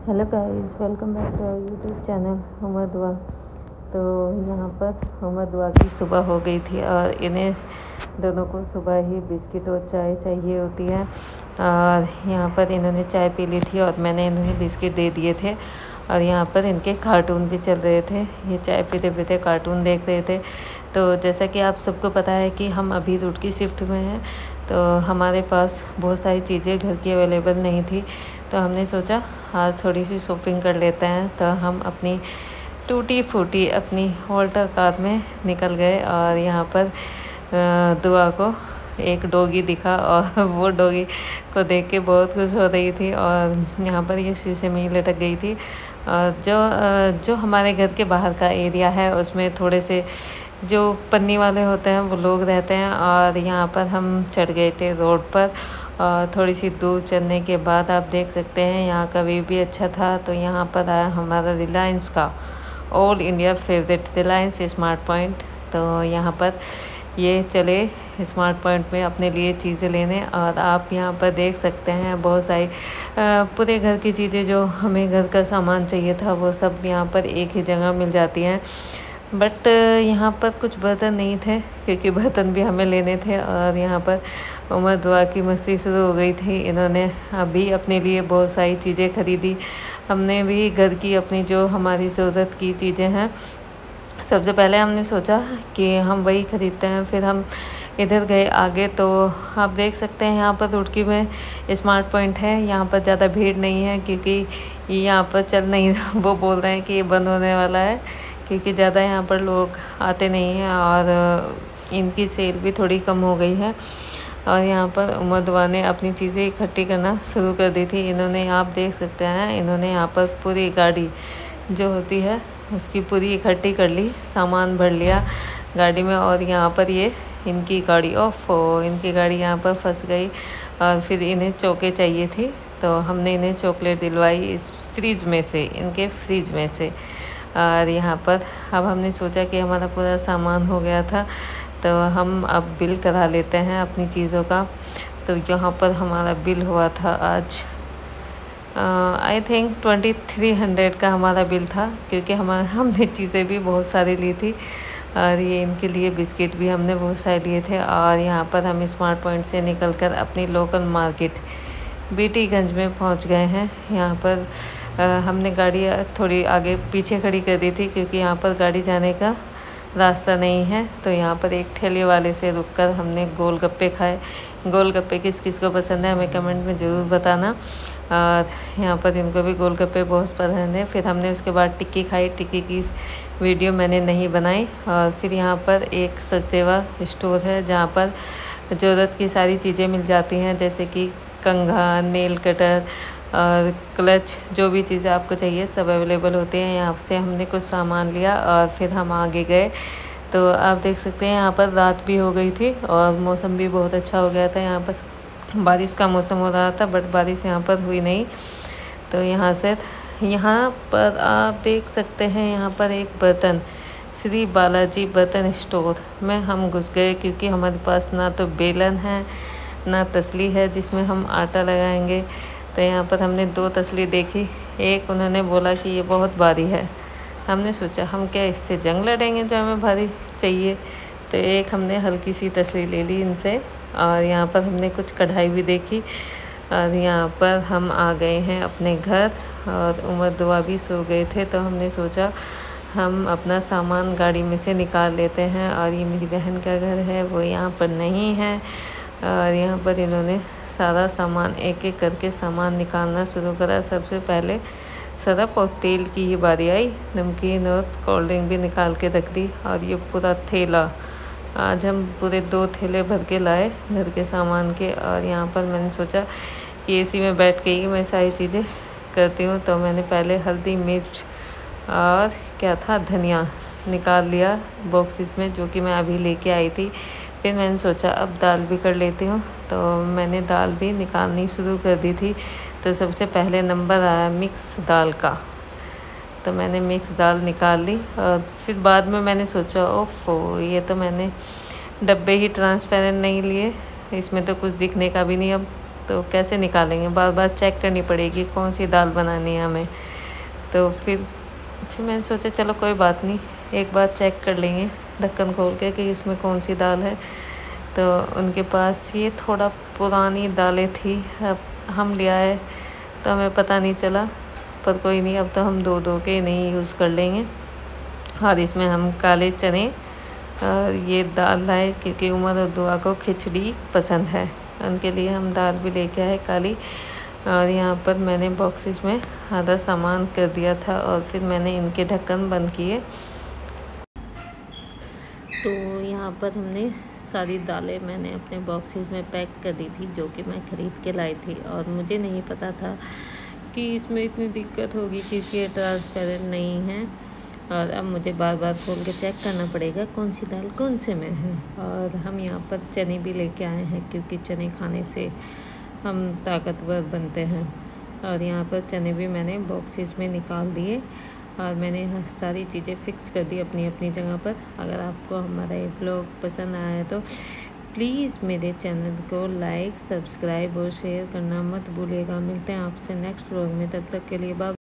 Hello guys, welcome back to our YouTube channel Umar Dua. तो यहाँ पर उमर दुआ की सुबह हो गई थी और इन्हें दोनों को सुबह ही बिस्किट और चाय चाहिए होती है। और यहाँ पर इन्होंने चाय पी ली थी और मैंने इन्हें बिस्किट दे दिए थे। और यहाँ पर इनके कार्टून भी चल रहे थे, ये चाय पीते पीते कार्टून देख रहे थे। तो जैसा कि आप सबको पता है कि हम अभी रूट की शिफ्ट में हैं, तो हमारे पास बहुत सारी चीज़ें घर की अवेलेबल नहीं थी। तो हमने सोचा आज थोड़ी सी शॉपिंग कर लेते हैं। तो हम अपनी टूटी फूटी अपनी ऑल्टो कार में निकल गए और यहाँ पर दुआ को एक डॉगी दिखा और वो डॉगी को देख के बहुत खुश हो रही थी और यहाँ पर ये शीशे में ही लटक गई थी। और जो हमारे घर के बाहर का एरिया है उसमें थोड़े से जो पन्नी वाले होते हैं वो लोग रहते हैं। और यहाँ पर हम चढ़ गए थे रोड पर और थोड़ी सी दूर चलने के बाद आप देख सकते हैं यहाँ का व्यू भी अच्छा था। तो यहाँ पर आया हमारा रिलायंस का all India favourite Reliance smart point. तो यहाँ पर ये चले स्मार्ट पॉइंट में अपने लिए चीज़ें लेने। और आप यहाँ पर देख सकते हैं बहुत सारी पूरे घर की चीज़ें, जो हमें घर का सामान चाहिए था वो सब यहाँ पर एक ही जगह मिल जाती हैं। बट यहाँ पर कुछ बर्तन नहीं थे क्योंकि बर्तन भी हमें लेने थे। और यहाँ पर उमर दुआ की मस्ती शुरू हो गई थी। इन्होंने अभी अपने लिए बहुत सारी चीज़ें खरीदी। हमने भी घर की अपनी जो हमारी ज़रूरत की चीज़ें हैं, सबसे पहले हमने सोचा कि हम वही ख़रीदते हैं। फिर हम इधर गए आगे, तो आप देख सकते हैं यहाँ पर रुड़की में स्मार्ट पॉइंट है। यहाँ पर ज़्यादा भीड़ नहीं है क्योंकि यहाँ पर चल नहीं वो बोल रहे हैं कि ये बंद होने वाला है क्योंकि ज़्यादा यहाँ पर लोग आते नहीं हैं और इनकी सेल भी थोड़ी कम हो गई है। और यहाँ पर उमर दुआ ने अपनी चीज़ें इकट्ठी करना शुरू कर दी थी। इन्होंने, आप देख सकते हैं, इन्होंने यहाँ पर पूरी गाड़ी जो होती है उसकी पूरी इकट्ठी कर ली, सामान भर लिया गाड़ी में। और यहाँ पर ये इनकी गाड़ी इनकी गाड़ी यहाँ पर फंस गई। और फिर इन्हें चौके चाहिए थी, तो हमने इन्हें चॉकलेट दिलवाई इस फ्रिज में से, इनके फ्रिज में से। और यहाँ पर अब हमने सोचा कि हमारा पूरा सामान हो गया था तो हम अब बिल करा लेते हैं अपनी चीज़ों का। तो यहाँ पर हमारा बिल हुआ था आज आई थिंक 2300 का हमारा बिल था क्योंकि हमने चीज़ें भी बहुत सारी ली थी। और ये इनके लिए बिस्किट भी हमने बहुत सारे लिए थे। और यहाँ पर हम स्मार्ट पॉइंट से निकलकर अपनी लोकल मार्केट बीटीगंज में पहुँच गए हैं। यहाँ पर हमने गाड़ी थोड़ी आगे पीछे खड़ी कर दी थी क्योंकि यहाँ पर गाड़ी जाने का रास्ता नहीं है। तो यहाँ पर एक ठेले वाले से रुककर हमने गोलगप्पे खाए। गोलगप्पे किस किस को पसंद है हमें कमेंट में ज़रूर बताना। और यहाँ पर इनको भी गोलगप्पे बहुत पसंद है। फिर हमने उसके बाद टिक्की खाई। टिक्की की वीडियो मैंने नहीं बनाई। और फिर यहाँ पर एक सचदेवा स्टोर है जहाँ पर ज़रूरत की सारी चीज़ें मिल जाती हैं, जैसे कि कंघा, नेल कटर और क्लच, जो भी चीज़ें आपको चाहिए सब अवेलेबल होते हैं। यहाँ से हमने कुछ सामान लिया और फिर हम आगे गए। तो आप देख सकते हैं यहाँ पर रात भी हो गई थी और मौसम भी बहुत अच्छा हो गया था। यहाँ पर बारिश का मौसम हो रहा था बट बारिश यहाँ पर हुई नहीं। तो यहाँ पर आप देख सकते हैं यहाँ पर एक बर्तन, श्री बालाजी बर्तन स्टोर में हम घुस गए क्योंकि हमारे पास ना तो बेलन है ना तसली है जिसमें हम आटा लगाएंगे। तो यहाँ पर हमने 2 तसली देखी। एक उन्होंने बोला कि ये बहुत भारी है। हमने सोचा हम क्या इससे जंग लड़ेंगे जो हमें भारी चाहिए। तो एक हमने हल्की सी तसली ले ली इनसे। और यहाँ पर हमने कुछ कढ़ाई भी देखी। और यहाँ पर हम आ गए हैं अपने घर और उमर दुआ भी सो गए थे। तो हमने सोचा हम अपना सामान गाड़ी में से निकाल लेते हैं। और ये मेरी बहन का घर है, वो यहाँ पर नहीं है। और यहाँ पर इन्होंने सारा सामान एक एक करके सामान निकालना शुरू करा। सबसे पहले सरफ और तेल की ही बारी आई। नमकीन और कोल्ड ड्रिंक भी निकाल के रख दी। और ये पूरा थैला आज हम पूरे 2 थैले भर के लाए घर के सामान के। और यहाँ पर मैंने सोचा कि एसी में बैठ के ही मैं सारी चीज़ें करती हूँ। तो मैंने पहले हल्दी, मिर्च और क्या था, धनिया निकाल लिया बॉक्सेस में, जो कि मैं अभी लेके आई थी। फिर मैंने सोचा अब दाल भी कर लेती हूँ। तो मैंने दाल भी निकालनी शुरू कर दी थी। तो सबसे पहले नंबर आया मिक्स दाल का। तो मैंने मिक्स दाल निकाल ली। और फिर बाद में मैंने सोचा ओफो, ये तो मैंने डब्बे ही ट्रांसपेरेंट नहीं लिए, इसमें तो कुछ दिखने का भी नहीं अब। तो कैसे निकालेंगे, बार बार चेक करनी पड़ेगी कौन सी दाल बनानी है हमें। तो फिर मैंने सोचा चलो कोई बात नहीं, एक बार चेक कर लेंगे ढक्कन खोल के कि इसमें कौन सी दाल है। तो उनके पास ये थोड़ा पुरानी दालें थी, अब हम ले आए तो हमें पता नहीं चला, पर कोई नहीं, अब तो हम धो के नहीं यूज़ कर लेंगे। और इसमें हम काले चने और ये दाल लाए क्योंकि उमर और दुआ को खिचड़ी पसंद है, उनके लिए हम दाल भी लेके आए काली। और यहाँ पर मैंने बॉक्सेस में आधा सामान कर दिया था और फिर मैंने इनके ढक्कन बंद किए। तो यहाँ पर हमने सारी दालें मैंने अपने बॉक्सेस में पैक कर दी थी, जो कि मैं ख़रीद के लाई थी। और मुझे नहीं पता था कि इसमें इतनी दिक्कत होगी क्योंकि ये ट्रांसपेरेंट नहीं है। और अब मुझे बार बार खोल के चेक करना पड़ेगा कौन सी दाल कौन से में है। और हम यहाँ पर चने भी लेके आए हैं क्योंकि चने खाने से हम ताकतवर बनते हैं। और यहाँ पर चने भी मैंने बॉक्सेस में निकाल दिए और मैंने सारी चीज़ें फ़िक्स कर दी अपनी अपनी जगह पर। अगर आपको हमारा ये ब्लॉग पसंद आया तो प्लीज़ मेरे चैनल को लाइक, सब्सक्राइब और शेयर करना मत भूलिएगा। मिलते हैं आपसे नेक्स्ट ब्लॉग में, तब तक के लिए बाय।